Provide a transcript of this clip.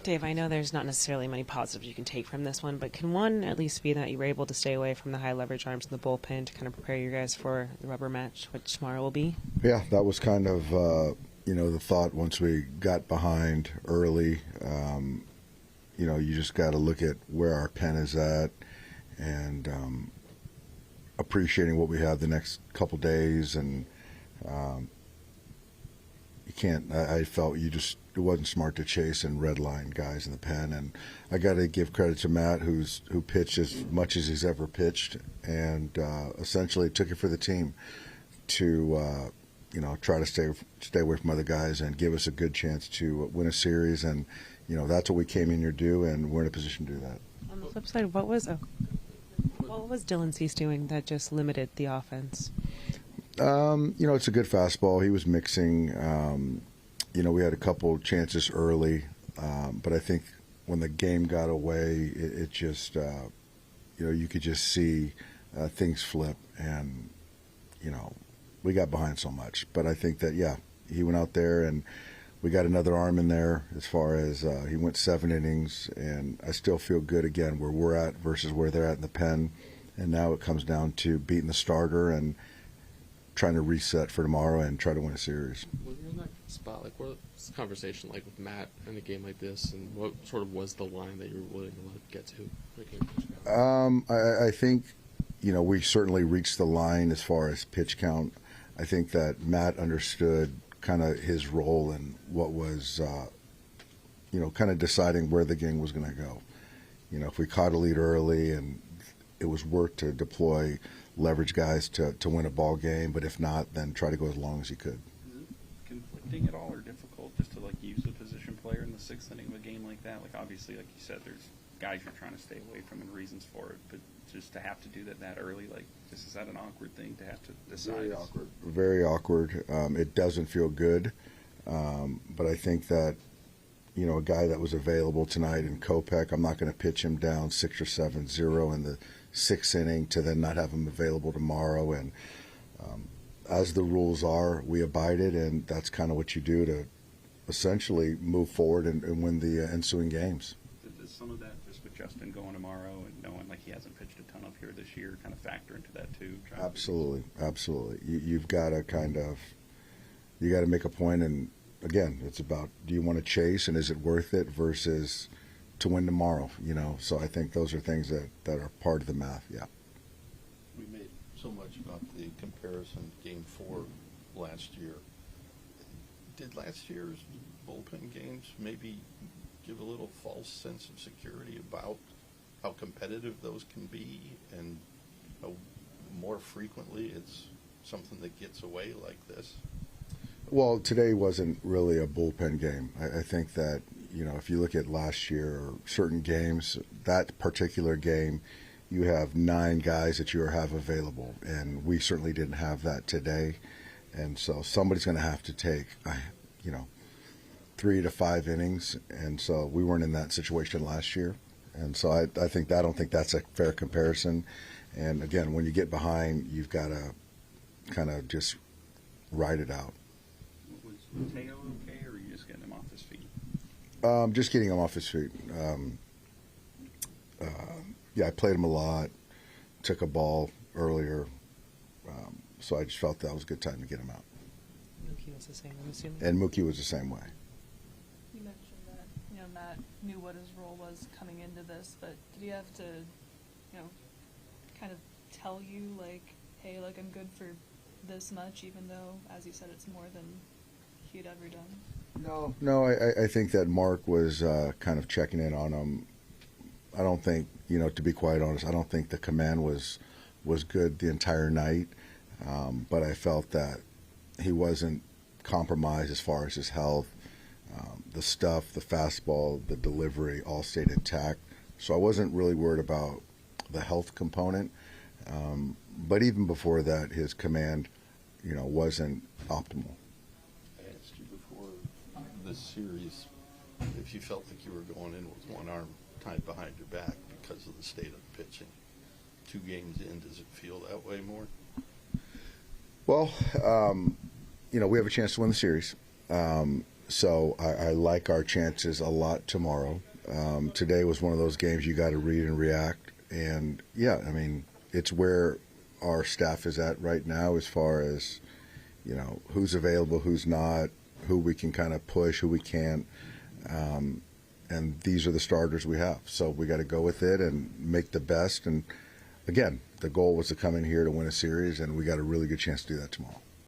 Dave, I know there's not necessarily many positives you can take from this one, but can one at least be that you were able to stay away from the high leverage arms in the bullpen to kind of prepare you guys for the rubber match, which tomorrow will be? Yeah, that was kind of, the thought once we got behind early. You just got to look at where our pen is at and appreciating what we have the next couple days. And you can't, I felt it wasn't smart to chase and redline guys in the pen. And I got to give credit to Matt, who pitched as much as he's ever pitched, and essentially took it for the team to try to stay away from other guys and give us a good chance to win a series. And that's what we came in here to do, and we're in a position to do that. On the flip side, what was Dylan Cease doing that just limited the offense? It's a good fastball. He was mixing. We had a couple chances early, but I think when the game got away, it just, you could just see things flip, and, we got behind so much. But I think that, he went out there, and we got another arm in there as far as he went 7 innings, and I still feel good, again, where we're at versus where they're at in the pen. And now it comes down to beating the starter and trying to reset for tomorrow and try to win a series. When you're in that spot, what's the conversation like with Matt in a game like this, and what sort of was the line that you were willing to get to? I think, we certainly reached the line as far as pitch count. I think that Matt understood kind of his role and what was, kind of deciding where the game was going to go. If we caught a lead early and it was worth to deploy leverage guys to win a ball game, but if not, then try to go as long as he could. Is it conflicting at all or difficult just to use a position player in the 6th inning of a game like that? Obviously, like you said, there's guys you're trying to stay away from and reasons for it, but just to have to do that early, is that an awkward thing to have to decide? Very awkward. Very awkward. It doesn't feel good, but I think that, a guy that was available tonight in Kopech, I'm not going to pitch him down 6 or 7-0 in the 6th inning to then not have him available tomorrow. And as the rules are, we abided, and that's kind of what you do to essentially move forward and win the ensuing games. Does some of that, just with Justin going tomorrow and knowing he hasn't pitched a ton up here this year, kind of factor into that too? Absolutely. You've got to you got to make a point, and again, it's about, do you want to chase and is it worth it versus to win tomorrow, So I think those are things that are part of the math, yeah. We made so much about the comparison Game 4 last year. Did last year's bullpen games maybe give a little false sense of security about how competitive those can be, and how more frequently it's something that gets away like this? Well, today wasn't really a bullpen game. I think that, if you look at last year or certain games, that particular game, you have 9 guys that you have available, and we certainly didn't have that today. And so somebody's going to have to take, 3 to 5 innings, and so we weren't in that situation last year. And so I don't think that's a fair comparison. And again, when you get behind, you've got to kind of just ride it out. Was Mateo okay, or are you just getting him off his feet? Just getting him off his feet. I played him a lot, took a ball earlier, so I just felt that was a good time to get him out. Mookie was the same, I'm assuming. And Mookie was the same way. You mentioned that, Matt knew what his role was coming into this, but did he have to, kind of tell you, hey, I'm good for this much, even though, as you said, it's more than he'd ever done? No, I think that Mark was kind of checking in on him. I don't think, to be quite honest, I don't think the command was good the entire night, but I felt that he wasn't compromised as far as his health. The stuff, the fastball, the delivery all stayed intact. So I wasn't really worried about the health component. But even before that, his command, wasn't optimal. I asked you before this series if you felt like you were going in with one arm tied behind your back because of the state of the pitching. 2 games in, does it feel that way more? Well, we have a chance to win the series. So I like our chances a lot tomorrow. Today was one of those games you got to read and react. And, yeah, I mean, it's where our staff is at right now as far as, you know, who's available, who's not, who we can kind of push, who we can't. And these are the starters we have. So we got to go with it and make the best. And, again, the goal was to come in here to win a series, and we got a really good chance to do that tomorrow.